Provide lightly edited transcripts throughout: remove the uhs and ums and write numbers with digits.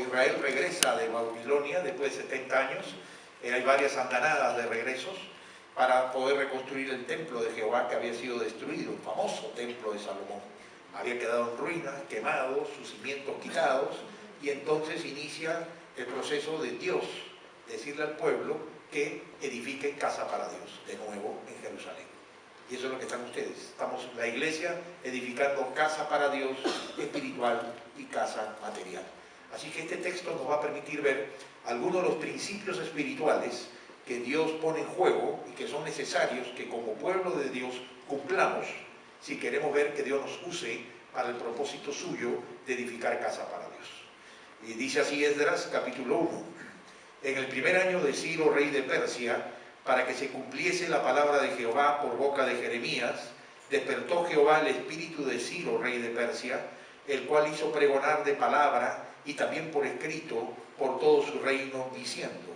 Israel regresa de Babilonia después de 70 años, hay varias andanadas de regresos para poder reconstruir el templo de Jehová que había sido destruido, el famoso templo de Salomón. Había quedado en ruinas, quemado, sus cimientos quitados, y entonces inicia el proceso de Dios, decirle al pueblo que edifiquen casa para Dios, de nuevo en Jerusalén. Y eso es lo que están ustedes. Estamos la iglesia edificando casa para Dios espiritual y casa material. Así que este texto nos va a permitir ver algunos de los principios espirituales que Dios pone en juego y que son necesarios que como pueblo de Dios cumplamos si queremos ver que Dios nos use para el propósito suyo de edificar casa para Dios. Y dice así Esdras capítulo 1. En el primer año de Ciro, rey de Persia, para que se cumpliese la palabra de Jehová por boca de Jeremías, despertó Jehová el espíritu de Ciro, rey de Persia, el cual hizo pregonar de palabra y también por escrito por todo su reino, diciendo: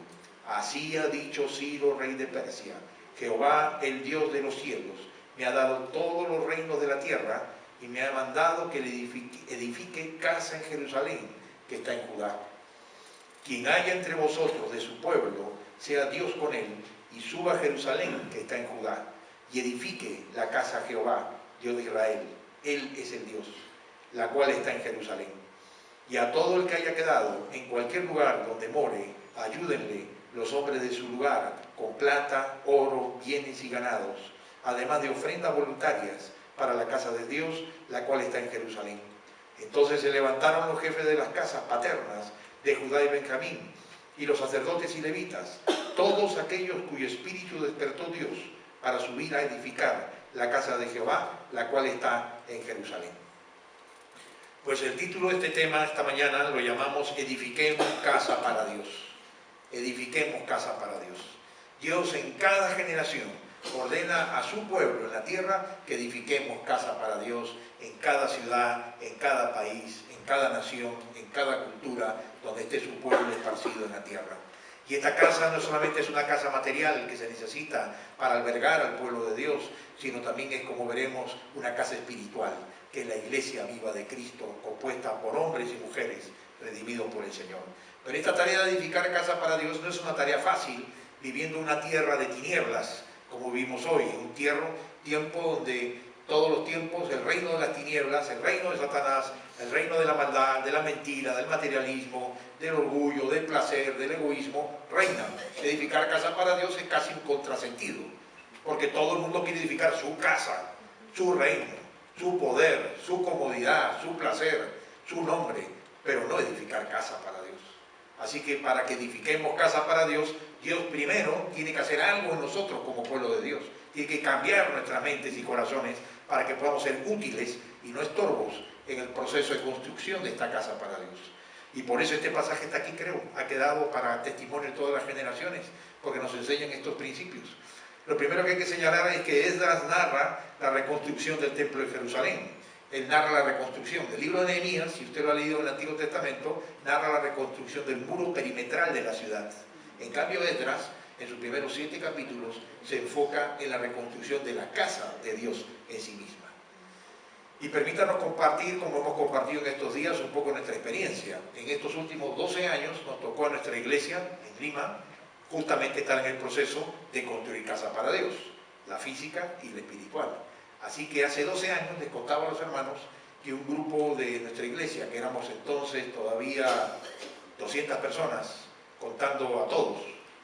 así ha dicho Ciro, rey de Persia, Jehová, el Dios de los cielos, me ha dado todos los reinos de la tierra y me ha mandado que le edifique casa en Jerusalén, que está en Judá. Quien haya entre vosotros de su pueblo, sea Dios con él, y suba a Jerusalén, que está en Judá, y edifique la casa a Jehová, Dios de Israel. Él es el Dios, la cual está en Jerusalén. Y a todo el que haya quedado en cualquier lugar donde more, ayúdenle los hombres de su lugar, con plata, oro, bienes y ganados, además de ofrendas voluntarias para la casa de Dios, la cual está en Jerusalén. Entonces se levantaron los jefes de las casas paternas de Judá y Benjamín, y los sacerdotes y levitas, todos aquellos cuyo espíritu despertó Dios para subir a edificar la casa de Jehová, la cual está en Jerusalén. Pues el título de este tema esta mañana lo llamamos Edifiquemos casa para Dios. Edifiquemos casa para Dios. Dios en cada generación ordena a su pueblo en la tierra que edifiquemos casa para Dios en cada ciudad, en cada país, en cada nación, en cada cultura donde esté su pueblo esparcido en la tierra. Y esta casa no solamente es una casa material que se necesita para albergar al pueblo de Dios, sino también es, como veremos, una casa espiritual, que es la iglesia viva de Cristo, compuesta por hombres y mujeres redimidos por el Señor. Pero esta tarea de edificar casa para Dios no es una tarea fácil, viviendo una tierra de tinieblas, como vivimos hoy, en un tiempo donde todos los tiempos el reino de las tinieblas, el reino de Satanás, el reino de la maldad, de la mentira, del materialismo, del orgullo, del placer, del egoísmo, reinan. Edificar casa para Dios es casi un contrasentido, porque todo el mundo quiere edificar su casa, su reino, su poder, su comodidad, su placer, su nombre, pero no edificar casa para Dios. Así que para que edifiquemos casa para Dios, Dios primero tiene que hacer algo en nosotros como pueblo de Dios. Tiene que cambiar nuestras mentes y corazones para que podamos ser útiles y no estorbos en el proceso de construcción de esta casa para Dios. Y por eso este pasaje está aquí, creo, ha quedado para testimonio de todas las generaciones, porque nos enseñan estos principios. Lo primero que hay que señalar es que Esdras narra la reconstrucción del templo de Jerusalén. Él narra la reconstrucción. El libro de Nehemías, si usted lo ha leído en el Antiguo Testamento, narra la reconstrucción del muro perimetral de la ciudad. En cambio, Esdras, en sus primeros 7 capítulos, se enfoca en la reconstrucción de la casa de Dios en sí misma. Y permítanos compartir, como hemos compartido en estos días, un poco nuestra experiencia. En estos últimos 12 años nos tocó a nuestra iglesia, en Lima, justamente estar en el proceso de construir casa para Dios, la física y la espiritual. Así que hace 12 años les contaba a los hermanos que un grupo de nuestra iglesia, que éramos entonces todavía 200 personas, contando a todos,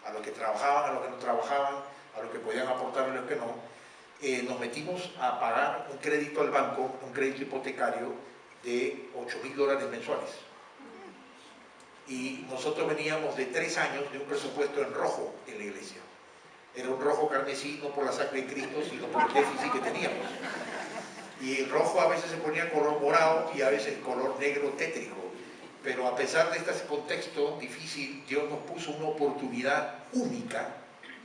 a los que trabajaban, a los que no trabajaban, a los que podían aportar y a los que no, nos metimos a pagar un crédito al banco, un crédito hipotecario de $8,000 mensuales. Y nosotros veníamos de 3 años de un presupuesto en rojo en la iglesia. Era un rojo carmesí, no por la sangre de Cristo, sino por el déficit que teníamos. Y el rojo a veces se ponía color morado y a veces color negro tétrico. Pero a pesar de este contexto difícil, Dios nos puso una oportunidad única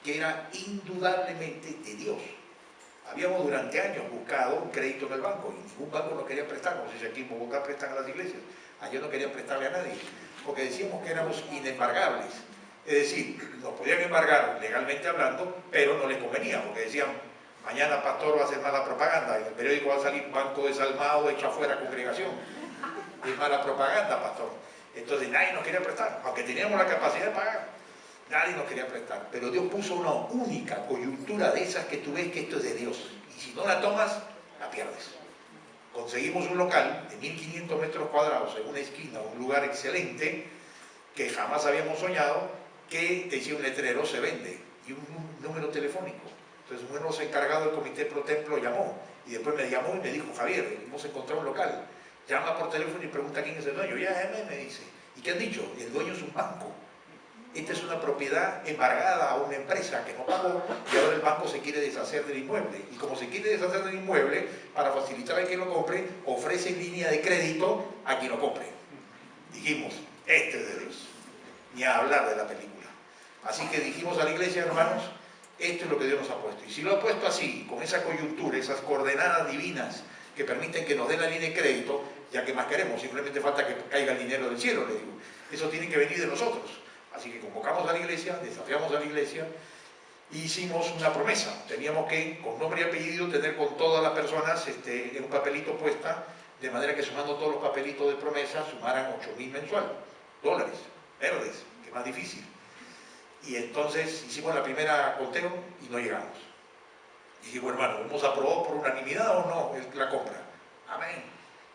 que era indudablemente de Dios. Habíamos durante años buscado un crédito en el banco y ningún banco nos quería prestar. No sé si aquí en Bogotá prestan a las iglesias. Allá no querían prestarle a nadie, porque decíamos que éramos inembargables. Es decir, nos podían embargar legalmente hablando, pero no les convenía, porque decían, mañana pastor va a hacer mala propaganda, en el periódico va a salir banco desalmado, hecho afuera congregación. Es mala propaganda, pastor. Entonces nadie nos quería prestar, aunque teníamos la capacidad de pagar, nadie nos quería prestar. Pero Dios puso una única coyuntura de esas que tú ves que esto es de Dios. Y si no la tomas, la pierdes. Conseguimos un local de 1500 metros cuadrados en una esquina, un lugar excelente, que jamás habíamos soñado, que decía un letrero, se vende, y un número telefónico. Entonces un nuevo encargado del comité pro templo llamó, y después me llamó y me dijo, Javier, hemos encontrado un local, llama por teléfono y pregunta quién es el dueño. Ya llamé, me dice, ¿y qué han dicho? El dueño es un banco. Esta es una propiedad embargada a una empresa que no pagó y ahora el banco se quiere deshacer del inmueble. Y como se quiere deshacer del inmueble, para facilitar a quien lo compre, ofrece línea de crédito a quien lo compre. Dijimos, este es de Dios. Ni a hablar de la película. Así que dijimos a la iglesia, hermanos, esto es lo que Dios nos ha puesto. Y si lo ha puesto así, con esa coyuntura, esas coordenadas divinas que permiten que nos den la línea de crédito, ya que más queremos, simplemente falta que caiga el dinero del cielo, le digo. Eso tiene que venir de nosotros. Así que convocamos a la iglesia, desafiamos a la iglesia e hicimos una promesa. Teníamos que, con nombre y apellido, tener con todas las personas en un papelito puesta, de manera que sumando todos los papelitos de promesa sumaran 8.000 mensual, dólares, verdes, que es más difícil. Y entonces hicimos la primera conteo y no llegamos. Y dijimos, hermano, ¿hemos aprobado por unanimidad o no la compra? Amén.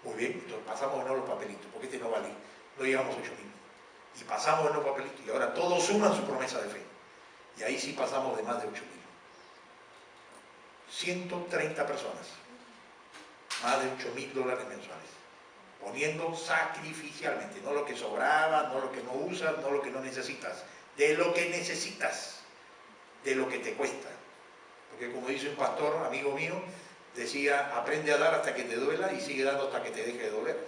Muy bien, entonces pasamos de nuevo los papelitos, porque este no vale. No llegamos a 8.000. Y pasamos de nuevo papelitos. Y ahora todos suman su promesa de fe. Y ahí sí pasamos de más de 8.000. 130 personas. Más de $8.000 mensuales. Poniendo sacrificialmente. No lo que sobraba, no lo que no usas, no lo que no necesitas. De lo que necesitas. De lo que te cuesta. Porque como dice un pastor, amigo mío, decía, aprende a dar hasta que te duela y sigue dando hasta que te deje de doler.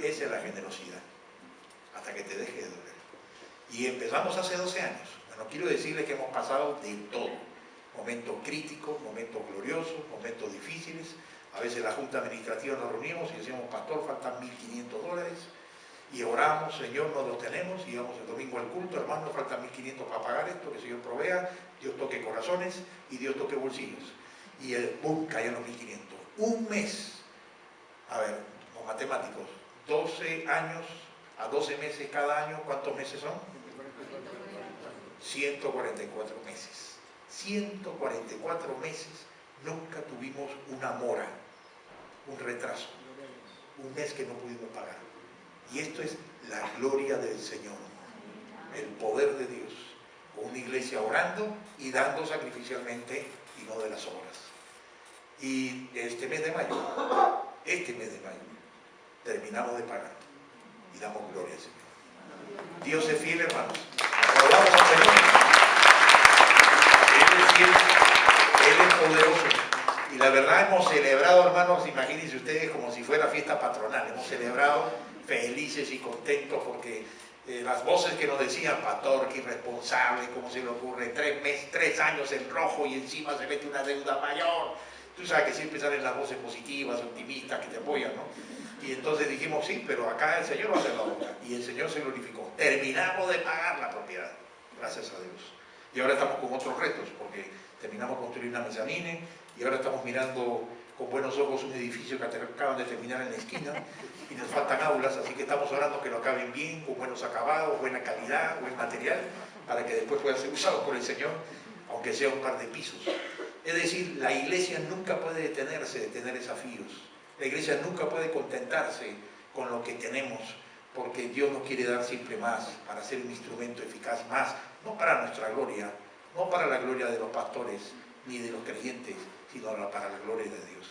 Esa es la generosidad. Hasta que te deje de doler. Y empezamos hace 12 años. Bueno, quiero decirles que hemos pasado de todo. Momentos críticos, momentos gloriosos, momentos difíciles. A veces la junta administrativa nos reunimos y decíamos, pastor, faltan $1.500. Y oramos, Señor, no los tenemos. Y íbamos el domingo al culto, hermano, faltan 1.500 para pagar esto, que el Señor provea. Dios toque corazones y Dios toque bolsillos. Y ¡pum!, caían los 1.500. Un mes. A ver, los matemáticos, 12 años a 12 meses cada año, ¿cuántos meses son? 144 meses. 144 meses nunca tuvimos una mora, un retraso, un mes que no pudimos pagar. Y esto es la gloria del Señor, el poder de Dios, con una iglesia orando y dando sacrificialmente y no de las obras. Y este mes de mayo, terminamos de pagar y damos gloria al Señor. Dios es fiel, hermanos. Aplaudamos al Señor. Él es fiel, Él es poderoso. Y la verdad hemos celebrado, hermanos, imagínense ustedes como si fuera fiesta patronal. Hemos celebrado felices y contentos porque las voces que nos decían, pastor, que irresponsable, ¿cómo se le ocurre? 3 años en rojo y encima se mete una deuda mayor. Tú sabes que siempre salen las voces positivas, optimistas, que te apoyan, ¿no? Y entonces dijimos, sí, pero acá el Señor va a hacer la obra. Y el Señor se glorificó. Terminamos de pagar la propiedad, gracias a Dios. Y ahora estamos con otros retos, porque terminamos de construir una mezanine, y ahora estamos mirando con buenos ojos un edificio que acaban de terminar en la esquina, y nos faltan aulas, así que estamos orando que lo acaben bien, con buenos acabados, buena calidad, buen material, para que después pueda ser usado por el Señor, aunque sea un par de pisos. Es decir, la iglesia nunca puede detenerse de tener desafíos. La iglesia nunca puede contentarse con lo que tenemos, porque Dios nos quiere dar siempre más, para ser un instrumento eficaz más, no para nuestra gloria, no para la gloria de los pastores, ni de los creyentes, sino para la gloria de Dios.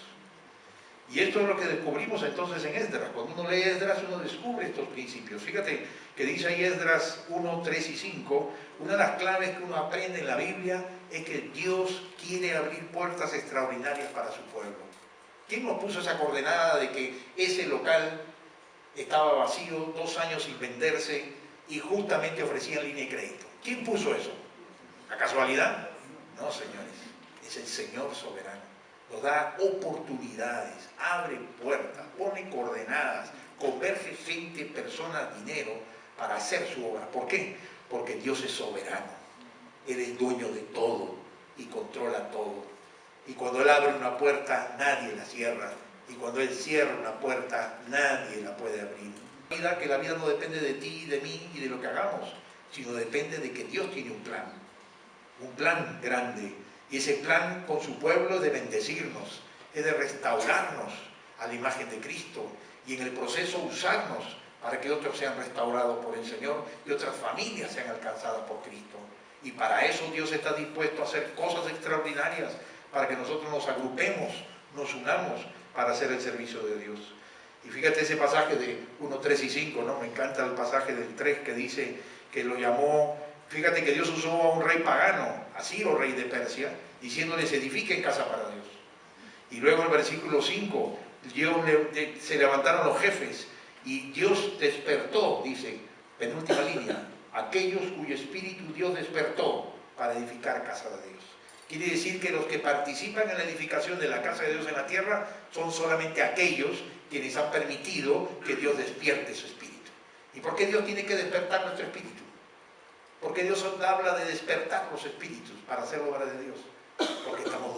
Y esto es lo que descubrimos entonces en Esdras. Cuando uno lee Esdras, uno descubre estos principios. Fíjate que dice ahí Esdras 1, 3 y 5, una de las claves que uno aprende en la Biblia es que Dios quiere abrir puertas extraordinarias para su pueblo. ¿Quién nos puso esa coordenada de que ese local estaba vacío, 2 años sin venderse y justamente ofrecían línea de crédito? ¿Quién puso eso? ¿La casualidad? No, señores, es el Señor soberano. Nos da oportunidades, abre puertas, pone coordenadas, converge gente, personas, dinero para hacer su obra. ¿Por qué? Porque Dios es soberano. Él es dueño de todo y controla todo. Y cuando Él abre una puerta, nadie la cierra. Y cuando Él cierra una puerta, nadie la puede abrir. vida, que la vida no depende de ti, de mí y de lo que hagamos, sino depende de que Dios tiene un plan grande. Y ese plan con su pueblo es de bendecirnos, es de restaurarnos a la imagen de Cristo y en el proceso usarnos para que otros sean restaurados por el Señor y otras familias sean alcanzadas por Cristo. Y para eso Dios está dispuesto a hacer cosas extraordinarias, para que nosotros nos agrupemos, nos unamos para hacer el servicio de Dios. Y fíjate ese pasaje de 1, 3 y 5, ¿no? Me encanta el pasaje del 3 que dice que lo llamó, fíjate que Dios usó a un rey pagano, a Ciro, rey de Persia, diciéndoles edifiquen casa para Dios. Y luego en el versículo 5, se levantaron los jefes y Dios despertó, dice, penúltima línea, aquellos cuyo espíritu Dios despertó para edificar casa de Dios. Quiere decir que los que participan en la edificación de la casa de Dios en la tierra son solamente aquellos quienes han permitido que Dios despierte su espíritu. ¿Y por qué Dios tiene que despertar nuestro espíritu? Porque Dios habla de despertar los espíritus para hacer obra de Dios. Porque estamos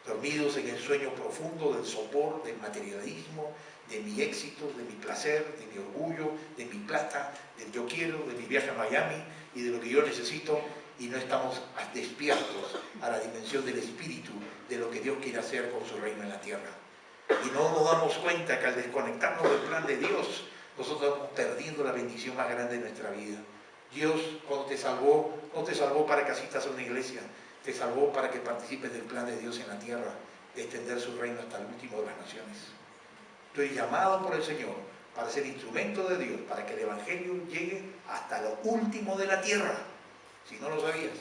dormidos en el sueño profundo del sopor, del materialismo, de mi éxito, de mi placer, de mi orgullo, de mi plata, del yo quiero, de mi viaje a Miami y de lo que yo necesito, y no estamos despiertos a la dimensión del espíritu, de lo que Dios quiere hacer con su reino en la tierra. Y no nos damos cuenta que al desconectarnos del plan de Dios, nosotros estamos perdiendo la bendición más grande de nuestra vida. Dios, cuando te salvó, no te salvó para que asistas a una iglesia, te salvó para que participes del plan de Dios en la tierra, de extender su reino hasta el último de las naciones. Tú eres llamado por el Señor para ser instrumento de Dios, para que el Evangelio llegue hasta lo último de la tierra, si no lo sabías.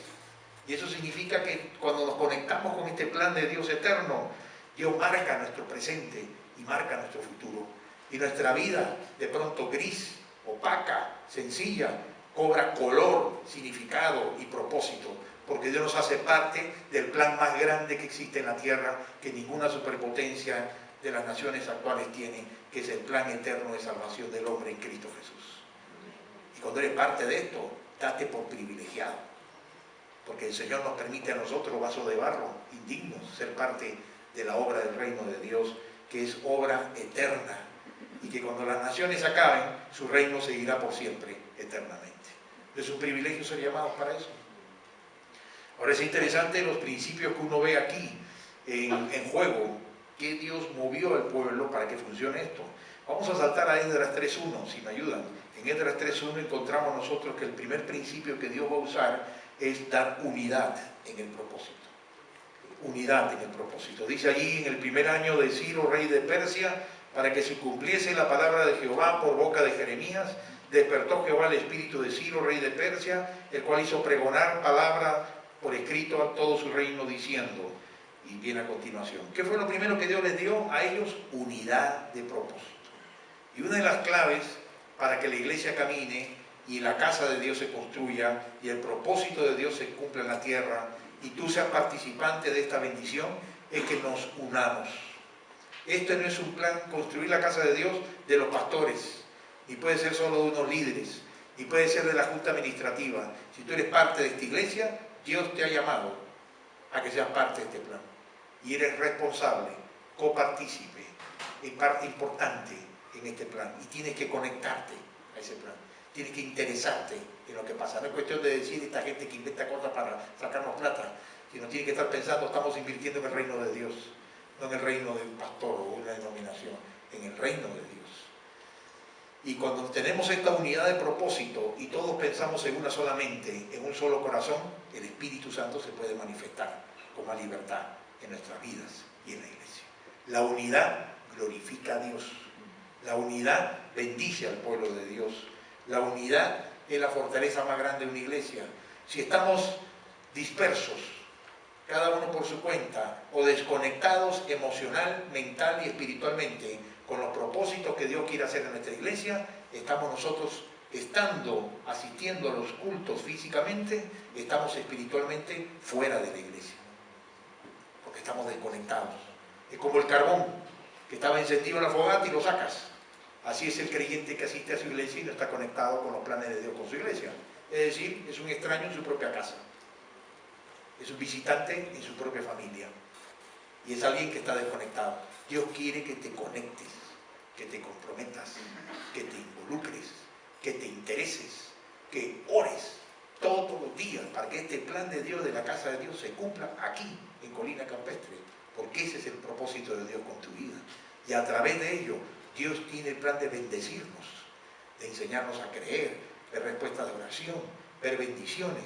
Y eso significa que cuando nos conectamos con este plan de Dios eterno, Dios marca nuestro presente y marca nuestro futuro. Y nuestra vida, de pronto gris, opaca, sencilla, cobra color, significado y propósito, porque Dios nos hace parte del plan más grande que existe en la tierra, que ninguna superpotencia de las naciones actuales tiene, que es el plan eterno de salvación del hombre en Cristo Jesús. Y cuando eres parte de esto, date por privilegiado, porque el Señor nos permite a nosotros, vasos de barro, indignos, ser parte de la obra del reino de Dios, que es obra eterna, y que cuando las naciones acaben, su reino seguirá por siempre, eternamente. Es un privilegio ser llamados para eso. Ahora es interesante los principios que uno ve aquí en juego, que Dios movió al pueblo para que funcione esto. Vamos a saltar a Esdras 3.1, si me ayudan. En Esdras 3.1 encontramos nosotros que el primer principio que Dios va a usar es dar unidad en el propósito. Unidad en el propósito. Dice allí, en el primer año de Ciro, rey de Persia, para que se cumpliese la palabra de Jehová por boca de Jeremías, despertó Jehová el espíritu de Ciro, rey de Persia, el cual hizo pregonar palabra por escrito a todo su reino, diciendo, y viene a continuación, ¿qué fue lo primero que Dios les dio a ellos? Unidad de propósito. Y una de las claves para que la iglesia camine y la casa de Dios se construya y el propósito de Dios se cumpla en la tierra y tú seas participante de esta bendición, es que nos unamos. Este no es un plan, construir la casa de Dios, de los pastores, ni puede ser solo de unos líderes, ni puede ser de la junta administrativa. Si tú eres parte de esta iglesia, Dios te ha llamado a que seas parte de este plan. Y eres responsable, copartícipe, y parte importante en este plan. Y tienes que conectarte a ese plan. Tienes que interesarte en lo que pasa. No es cuestión de decir esta gente que inventa cosas para sacarnos plata, sino tienes que estar pensando, estamos invirtiendo en el reino de Dios, no en el reino de un pastor o una denominación, en el reino de Dios. Y cuando tenemos esta unidad de propósito y todos pensamos en una sola mente, en un solo corazón, el Espíritu Santo se puede manifestar con más libertad en nuestras vidas y en la iglesia. La unidad glorifica a Dios. La unidad bendice al pueblo de Dios. La unidad es la fortaleza más grande de una iglesia. Si estamos dispersos, cada uno por su cuenta, o desconectados emocional, mental y espiritualmente con los propósitos que Dios quiere hacer en nuestra iglesia, estamos nosotros, asistiendo a los cultos físicamente, estamos espiritualmente fuera de la iglesia, porque estamos desconectados. Es como el carbón, que estaba encendido en la fogata y lo sacas. Así es el creyente que asiste a su iglesia y no está conectado con los planes de Dios con su iglesia. Es decir, es un extraño en su propia casa. Es un visitante en su propia familia. Y es alguien que está desconectado. Dios quiere que te conectes, que te comprometas, que te involucres, que te intereses, que ores todos los días para que este plan de Dios, de la casa de Dios, se cumpla aquí, en Colina Campestre, porque ese es el propósito de Dios con tu vida. Y a través de ello, Dios tiene el plan de bendecirnos, de enseñarnos a creer, ver respuestas de oración, ver bendiciones,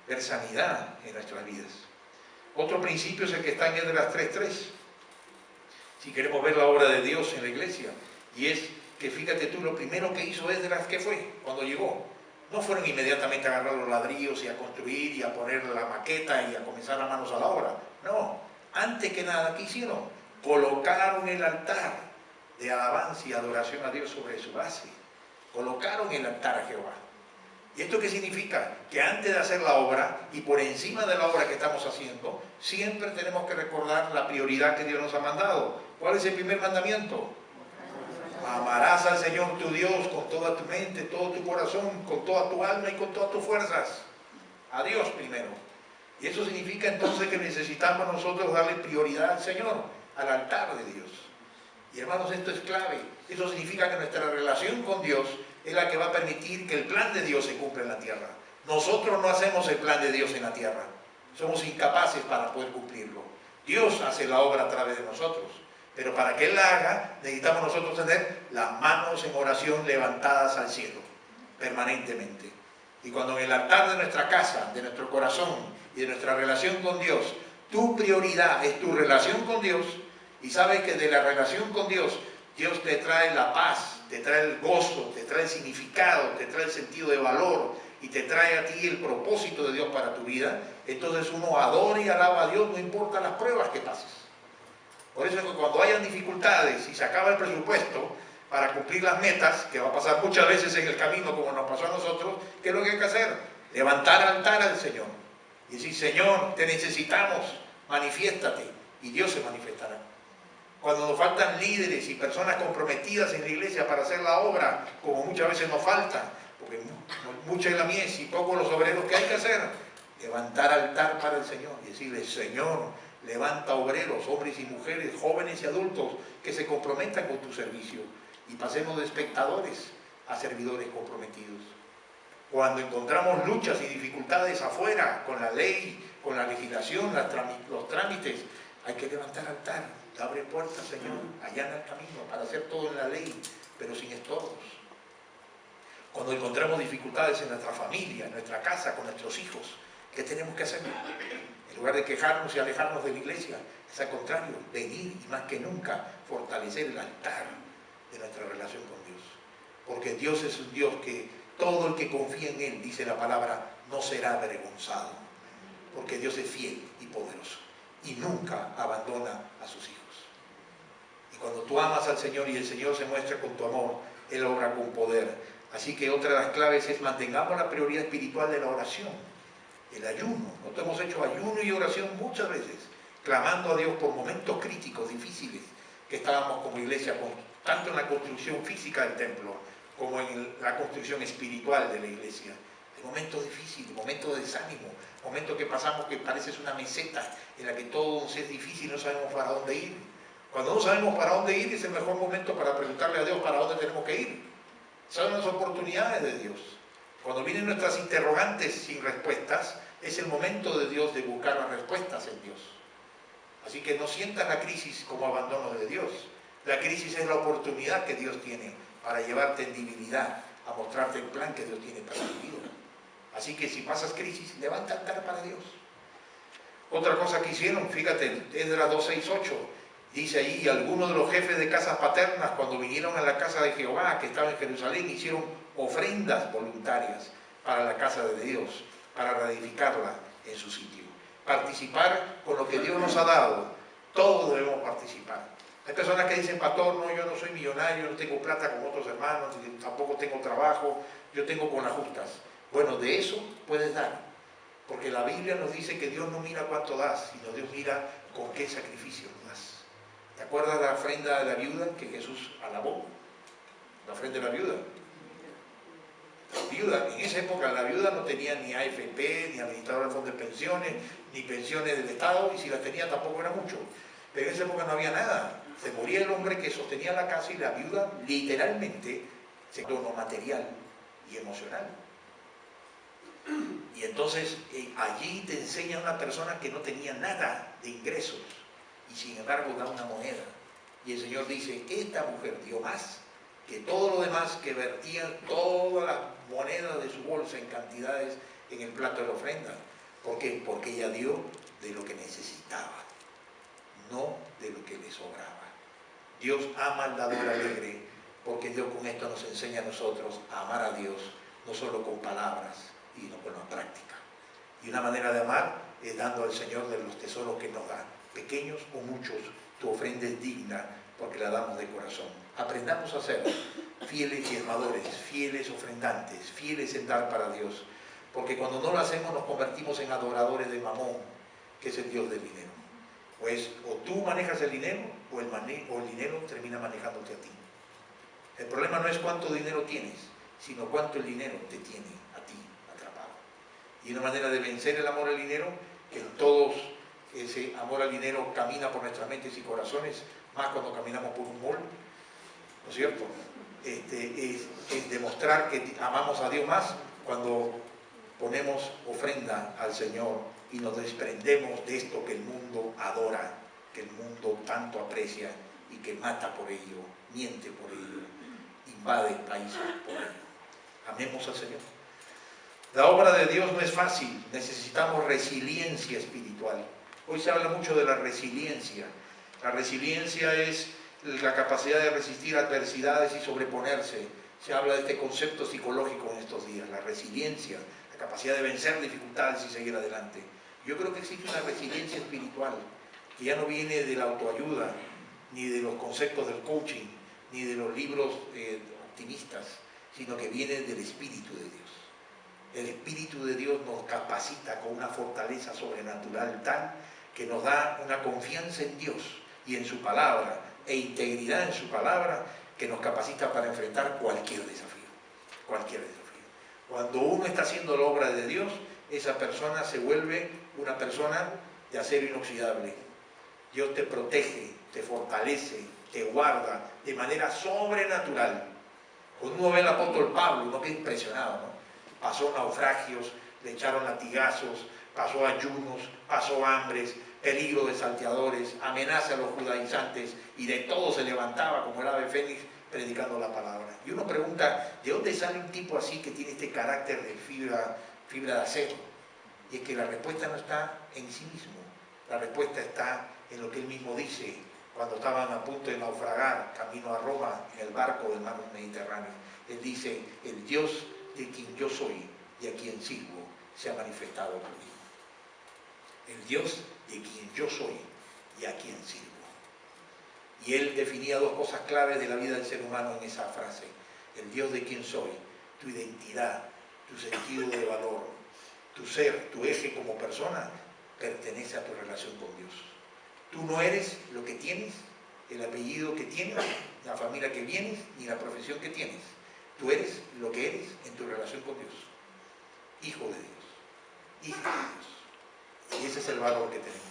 ver sanidad en nuestras vidas. Otro principio es el que está en Esdras 3:3. Si queremos ver la obra de Dios en la iglesia, y es que fíjate tú, lo primero que hizo Esdras, ¿qué fue? Cuando llegó, no fueron inmediatamente a agarrar los ladrillos y a construir y a poner la maqueta y a comenzar las manos a la obra. No, antes que nada, ¿qué hicieron? Colocaron el altar de alabanza y adoración a Dios sobre su base. Colocaron el altar a Jehová. ¿Y esto qué significa? Que antes de hacer la obra y por encima de la obra que estamos haciendo, siempre tenemos que recordar la prioridad que Dios nos ha mandado. ¿Cuál es el primer mandamiento? Amarás al Señor tu Dios con toda tu mente, todo tu corazón, con toda tu alma y con todas tus fuerzas. A Dios primero. Y eso significa entonces que necesitamos nosotros darle prioridad al Señor, al altar de Dios. Y hermanos, esto es clave. Eso significa que nuestra relación con Dios es la que va a permitir que el plan de Dios se cumpla en la tierra. Nosotros no hacemos el plan de Dios en la tierra. Somos incapaces para poder cumplirlo. Dios hace la obra a través de nosotros. Pero para que Él la haga, necesitamos nosotros tener las manos en oración levantadas al cielo, permanentemente. Y cuando en el altar de nuestra casa, de nuestro corazón y de nuestra relación con Dios, tu prioridad es tu relación con Dios, y sabes que de la relación con Dios, Dios te trae la paz, te trae el gozo, te trae el significado, te trae el sentido de valor, y te trae a ti el propósito de Dios para tu vida, entonces uno adora y alaba a Dios, no importa las pruebas que pases. Por eso es que cuando hayan dificultades y se acaba el presupuesto para cumplir las metas, que va a pasar muchas veces en el camino como nos pasó a nosotros, ¿qué es lo que hay que hacer? Levantar altar al Señor y decir, Señor, te necesitamos, manifiéstate, y Dios se manifestará. Cuando nos faltan líderes y personas comprometidas en la iglesia para hacer la obra, como muchas veces nos falta, porque mucha es la mies y pocos los obreros, ¿qué hay que hacer? Levantar altar para el Señor y decirle, Señor, levanta obreros, hombres y mujeres, jóvenes y adultos, que se comprometan con tu servicio y pasemos de espectadores a servidores comprometidos. Cuando encontramos luchas y dificultades afuera, con la ley, con la legislación, los trámites, hay que levantar altar, abre puertas, Señor, allana el camino para hacer todo en la ley, pero sin estorbos. Cuando encontramos dificultades en nuestra familia, en nuestra casa, con nuestros hijos, ¿qué tenemos que hacer? En lugar de quejarnos y alejarnos de la iglesia, es al contrario, venir y más que nunca fortalecer el altar de nuestra relación con Dios. Porque Dios es un Dios que todo el que confía en Él, dice la palabra, no será avergonzado. Porque Dios es fiel y poderoso y nunca abandona a sus hijos. Y cuando tú amas al Señor y el Señor se muestra con tu amor, Él obra con poder. Así que otra de las claves es mantengamos la prioridad espiritual de la oración. El ayuno. Nosotros hemos hecho ayuno y oración muchas veces, clamando a Dios por momentos críticos, difíciles, que estábamos como iglesia, tanto en la construcción física del templo, como en la construcción espiritual de la iglesia. Hay momentos difíciles, momentos de desánimo, momentos que pasamos que pareces una meseta en la que todo nos es difícil y no sabemos para dónde ir. Cuando no sabemos para dónde ir, es el mejor momento para preguntarle a Dios para dónde tenemos que ir. Son las oportunidades de Dios. Cuando vienen nuestras interrogantes sin respuestas, es el momento de Dios de buscar las respuestas en Dios. Así que no sientas la crisis como abandono de Dios. La crisis es la oportunidad que Dios tiene para llevarte en divinidad, a mostrarte el plan que Dios tiene para tu vida. Así que si pasas crisis, levanta altar para Dios. Otra cosa que hicieron, fíjate, Esdras 2:6-8, dice ahí, algunos de los jefes de casas paternas, cuando vinieron a la casa de Jehová, que estaba en Jerusalén, hicieron ofrendas voluntarias para la casa de Dios, para reedificarla en su sitio. Participar con lo que Dios nos ha dado, todos debemos participar. Hay personas que dicen, pastor, no, yo no soy millonario, no tengo plata como otros hermanos, tampoco tengo trabajo, yo tengo con las justas. Bueno, de eso puedes dar, porque la Biblia nos dice que Dios no mira cuánto das, sino Dios mira con qué sacrificio das. ¿Te acuerdas de la ofrenda de la viuda que Jesús alabó? La ofrenda de la viuda. La viuda, en esa época la viuda no tenía ni AFP, ni administrador del fondo de pensiones, ni pensiones del Estado, y si las tenía tampoco era mucho. Pero en esa época no había nada. Se moría el hombre que sostenía la casa y la viuda literalmente se quedó material y emocional. Y entonces allí te enseña una persona que no tenía nada de ingresos y sin embargo da una moneda. Y el Señor dice, esta mujer dio más que todo lo demás que vertían todas las monedas de su bolsa en cantidades en el plato de la ofrenda. ¿Por qué? Porque ella dio de lo que necesitaba, no de lo que le sobraba. Dios ama al dador alegre, porque Dios con esto nos enseña a nosotros a amar a Dios, no solo con palabras, sino con la práctica. Y una manera de amar es dando al Señor de los tesoros que nos da, pequeños o muchos. Tu ofrenda es digna porque la damos de corazón. Aprendamos a ser fieles diezmadores, fieles ofrendantes, fieles en dar para Dios, porque cuando no lo hacemos nos convertimos en adoradores de Mamón, que es el Dios del dinero. Pues o tú manejas el dinero o el dinero termina manejándote a ti. El problema no es cuánto dinero tienes, sino cuánto el dinero te tiene a ti atrapado. Y una manera de vencer el amor al dinero, que en todos ese amor al dinero camina por nuestras mentes y corazones, más cuando caminamos por un mall, ¿no es cierto? Es demostrar que amamos a Dios más cuando ponemos ofrenda al Señor y nos desprendemos de esto que el mundo adora, que el mundo tanto aprecia y que mata por ello, miente por ello, invade países por ello. Amemos al Señor. La obra de Dios no es fácil, necesitamos resiliencia espiritual. Hoy se habla mucho de la resiliencia. La resiliencia es la capacidad de resistir adversidades y sobreponerse. Se habla de este concepto psicológico en estos días, la resiliencia, la capacidad de vencer dificultades y seguir adelante. Yo creo que existe una resiliencia espiritual que ya no viene de la autoayuda, ni de los conceptos del coaching, ni de los libros optimistas, sino que viene del Espíritu de Dios. El Espíritu de Dios nos capacita con una fortaleza sobrenatural tal que nos da una confianza en Dios y en su palabra, e integridad en su palabra, que nos capacita para enfrentar cualquier desafío. Cualquier desafío. Cuando uno está haciendo la obra de Dios, esa persona se vuelve una persona de acero inoxidable. Dios te protege, te fortalece, te guarda de manera sobrenatural. Cuando uno ve al apóstol Pablo, uno queda impresionado, ¿no? Pasó naufragios, le echaron latigazos, pasó ayunos, pasó hambres, peligro de salteadores, amenaza a los judaizantes, y de todo se levantaba como el ave fénix predicando la palabra. Y uno pregunta, ¿de dónde sale un tipo así que tiene este carácter de fibra de acero? Y es que la respuesta no está en sí mismo, la respuesta está en lo que él mismo dice cuando estaban a punto de naufragar camino a Roma en el barco del mar Mediterráneo. Él dice, el Dios de quien yo soy y a quien sirvo se ha manifestado por mí. El Dios de quien yo soy y a quien sirvo. Y él definía dos cosas claves de la vida del ser humano en esa frase. El Dios de quien soy, tu identidad, tu sentido de valor, tu ser, tu eje como persona, pertenece a tu relación con Dios. Tú no eres lo que tienes, el apellido que tienes, la familia que vienes, ni la profesión que tienes. Tú eres lo que eres en tu relación con Dios. Hijo de Dios, hija de Dios. Y ese es el valor que tenemos.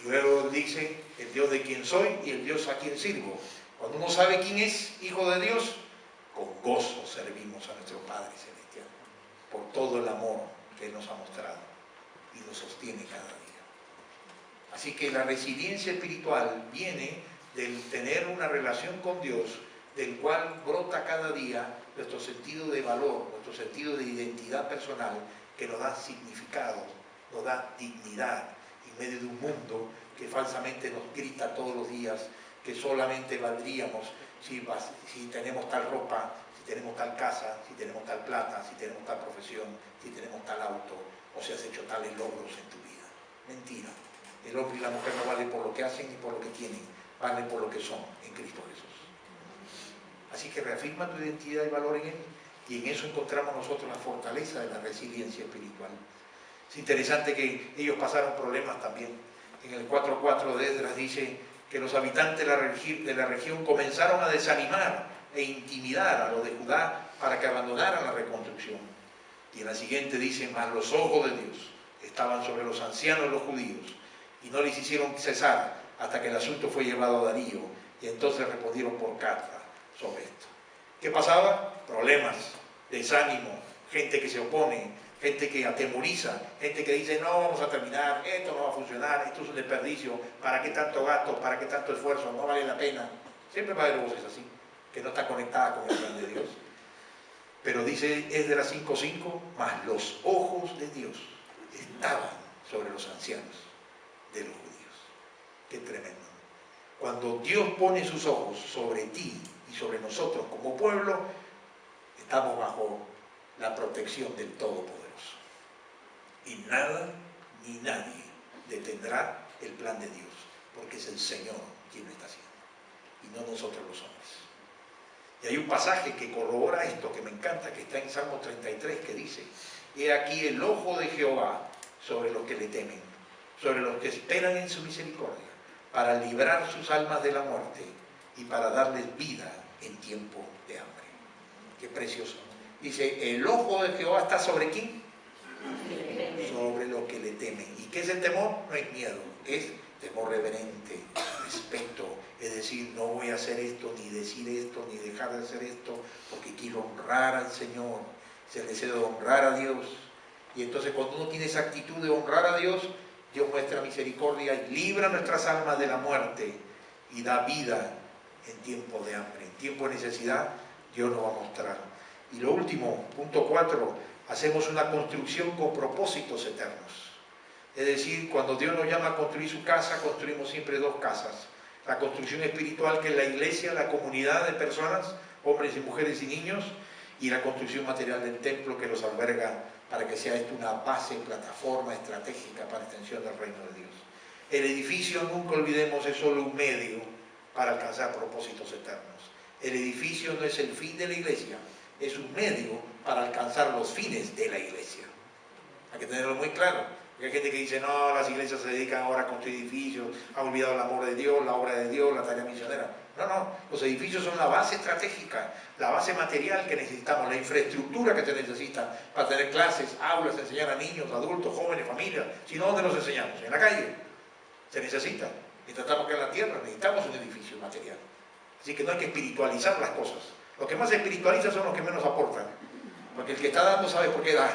Y luego dice, el Dios de quien soy y el Dios a quien sirvo. Cuando uno sabe quién es hijo de Dios, con gozo servimos a nuestro Padre Celestial, por todo el amor que Él nos ha mostrado y nos sostiene cada día. Así que la resiliencia espiritual viene del tener una relación con Dios, del cual brota cada día nuestro sentido de valor, nuestro sentido de identidad personal, que nos da significado, nos da dignidad, en medio de un mundo que falsamente nos grita todos los días que solamente valdríamos si tenemos tal ropa, si tenemos tal casa, si tenemos tal plata, si tenemos tal profesión, si tenemos tal auto, o si has hecho tales logros en tu vida. Mentira. El hombre y la mujer no valen por lo que hacen ni por lo que tienen, valen por lo que son en Cristo Jesús. Así que reafirma tu identidad y valor en Él, y en eso encontramos nosotros la fortaleza de la resiliencia espiritual. Es interesante que ellos pasaron problemas también. En el 4:4 de Esdras dice que los habitantes de la región comenzaron a desanimar e intimidar a los de Judá para que abandonaran la reconstrucción. Y en la siguiente dice, mas los ojos de Dios estaban sobre los ancianos de los judíos y no les hicieron cesar hasta que el asunto fue llevado a Darío, y entonces respondieron por carta sobre esto. ¿Qué pasaba? Problemas, desánimo, gente que se opone, gente que atemoriza, gente que dice no vamos a terminar, esto no va a funcionar, esto es un desperdicio, ¿para qué tanto gasto? ¿Para qué tanto esfuerzo? No vale la pena. Siempre va a haber voces así, que no están conectadas con el plan de Dios. Pero dice Esdras 5:5, mas los ojos de Dios estaban sobre los ancianos de los judíos. Qué tremendo. Cuando Dios pone sus ojos sobre ti y sobre nosotros como pueblo, estamos bajo la protección del Todopoderoso. Y nada ni nadie detendrá el plan de Dios, porque es el Señor quien lo está haciendo, y no nosotros los hombres. Y hay un pasaje que corrobora esto, que me encanta, que está en Salmo 33, que dice: he aquí el ojo de Jehová sobre los que le temen, sobre los que esperan en su misericordia, para librar sus almas de la muerte y para darles vida en tiempo de hambre. Qué precioso. Dice, el ojo de Jehová está ¿sobre quién? Sobre los que le temen. ¿Y qué es el temor? No es miedo, es temor reverente, respeto. Es decir, no voy a hacer esto, ni decir esto, ni dejar de hacer esto, porque quiero honrar al Señor. Es el deseo de honrar a Dios. Y entonces cuando uno tiene esa actitud de honrar a Dios, Dios muestra misericordia y libra nuestras almas de la muerte y da vida en tiempo de hambre. En tiempo de necesidad, Dios nos va a mostrar. Y lo último, punto 4, hacemos una construcción con propósitos eternos. Es decir, cuando Dios nos llama a construir su casa, construimos siempre dos casas. La construcción espiritual, que es la iglesia, la comunidad de personas, hombres y mujeres y niños, y la construcción material del templo, que los alberga para que sea esto una base, plataforma estratégica para la extensión del reino de Dios. El edificio, nunca olvidemos, es solo un medio para alcanzar propósitos eternos. El edificio no es el fin de la iglesia, es un medio para alcanzar los fines de la iglesia. Hay que tenerlo muy claro. Porque hay gente que dice, no, las iglesias se dedican ahora a construir edificios, han olvidado el amor de Dios, la obra de Dios, la tarea misionera. No, los edificios son la base estratégica, la base material que necesitamos, la infraestructura que se necesita para tener clases, aulas, enseñar a niños, adultos, jóvenes, familias. Si no, ¿dónde los enseñamos? En la calle. Se necesita. Mientras estamos acá en la tierra, necesitamos un edificio material. Así que no hay que espiritualizar las cosas. Los que más se espiritualizan son los que menos aportan. Porque el que está dando sabe por qué da.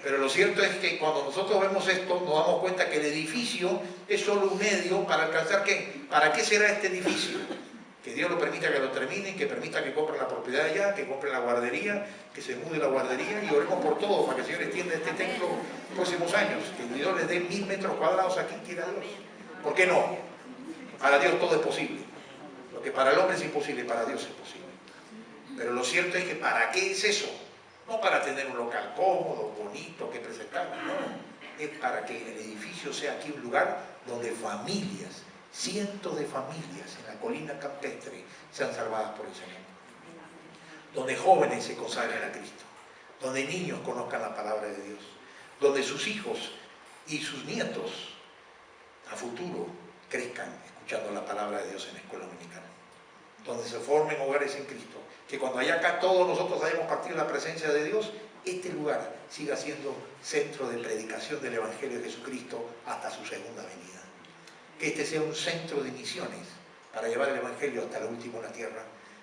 Pero lo cierto es que cuando nosotros vemos esto, nos damos cuenta que el edificio es solo un medio para alcanzar ¿qué? ¿Para qué será este edificio? Que Dios lo permita que lo terminen, que permita que compren la propiedad allá, que compren la guardería, que se mude la guardería, y oremos por todo para que el Señor extienda este templo en los próximos años. Que Dios les dé 1000 metros cuadrados aquí, quiera Dios. ¿Por qué no? Para Dios todo es posible. Lo que para el hombre es imposible, para Dios es posible. Pero lo cierto es que ¿para qué es eso? No para tener un local cómodo, bonito, que presentar, no. Es para que el edificio sea aquí un lugar donde familias, cientos de familias en la colina campestre sean salvadas por el Señor. Donde jóvenes se consagren a Cristo. Donde niños conozcan la palabra de Dios. Donde sus hijos y sus nietos a futuro crezcan escuchando la palabra de Dios en la escuela dominicana. Donde se formen hogares en Cristo. Que cuando allá acá todos nosotros hayamos partido la presencia de Dios, este lugar siga siendo centro de predicación del Evangelio de Jesucristo hasta su segunda venida. Que este sea un centro de misiones para llevar el Evangelio hasta lo último en la tierra.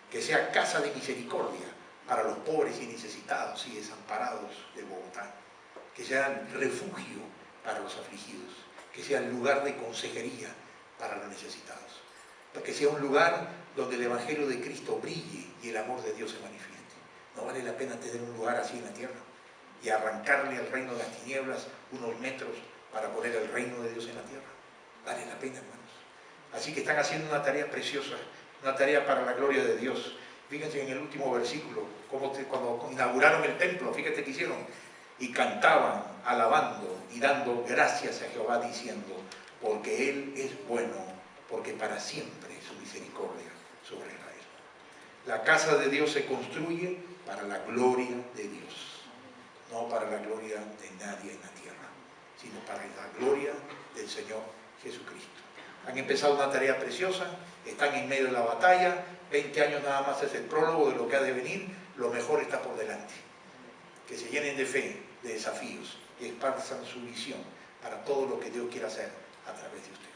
Que sea casa de misericordia para los pobres y necesitados y desamparados de Bogotá. Que sea refugio para los afligidos. Que sea lugar de consejería para los necesitados. Que sea un lugar donde el Evangelio de Cristo brille y el amor de Dios se manifieste. No vale la pena tener un lugar así en la tierra y arrancarle al reino de las tinieblas unos metros para poner el reino de Dios en la tierra. Vale la pena, hermanos. Así que están haciendo una tarea preciosa, una tarea para la gloria de Dios. Fíjense en el último versículo, cuando inauguraron el templo, fíjate que hicieron. Y cantaban, alabando y dando gracias a Jehová, diciendo, porque Él es bueno, porque para siempre su misericordia sobre Israel. La casa de Dios se construye para la gloria de Dios, no para la gloria de nadie en la tierra, sino para la gloria del Señor Jesucristo. Han empezado una tarea preciosa, están en medio de la batalla, 20 años nada más es el prólogo de lo que ha de venir, lo mejor está por delante. Que se llenen de fe, de desafíos, y esparzan su visión para todo lo que Dios quiera hacer a través de ustedes.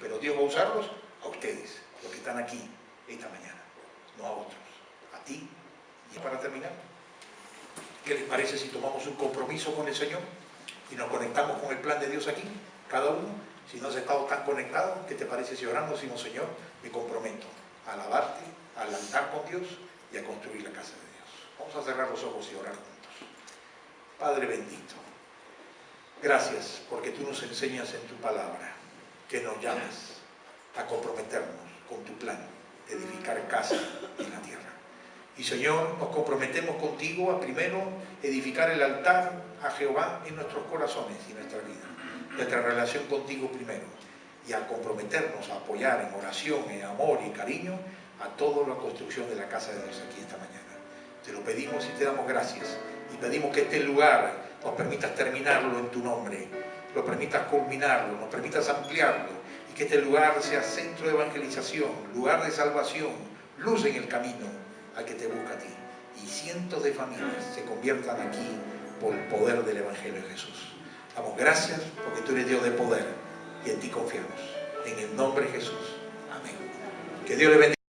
pero Dios va a usarlos a ustedes, los que están aquí esta mañana, no a otros, a ti. Y para terminar, ¿qué les parece si tomamos un compromiso con el Señor y nos conectamos con el plan de Dios aquí, cada uno? Si no has estado tan conectado, ¿qué te parece si oramos? Decimos, Señor, me comprometo a alabarte, a altar con Dios y a construir la casa de Dios. Vamos a cerrar los ojos y orar juntos. Padre bendito, gracias porque tú nos enseñas en tu palabra que nos llamas a comprometernos con tu plan de edificar casa en la tierra. Y Señor, nos comprometemos contigo a primero edificar el altar a Jehová en nuestros corazones y nuestra vida, nuestra relación contigo primero, y a comprometernos a apoyar en oración, en amor y cariño a toda la construcción de la casa de Dios aquí esta mañana. Te lo pedimos y te damos gracias, y pedimos que este lugar nos permitas terminarlo en tu nombre, lo permitas culminarlo, nos permitas ampliarlo, y que este lugar sea centro de evangelización, lugar de salvación, luz en el camino al que te busca a ti, y cientos de familias se conviertan aquí por el poder del Evangelio de Jesús. Damos gracias porque tú eres Dios de poder y en ti confiamos. En el nombre de Jesús. Amén. Que Dios le bendiga.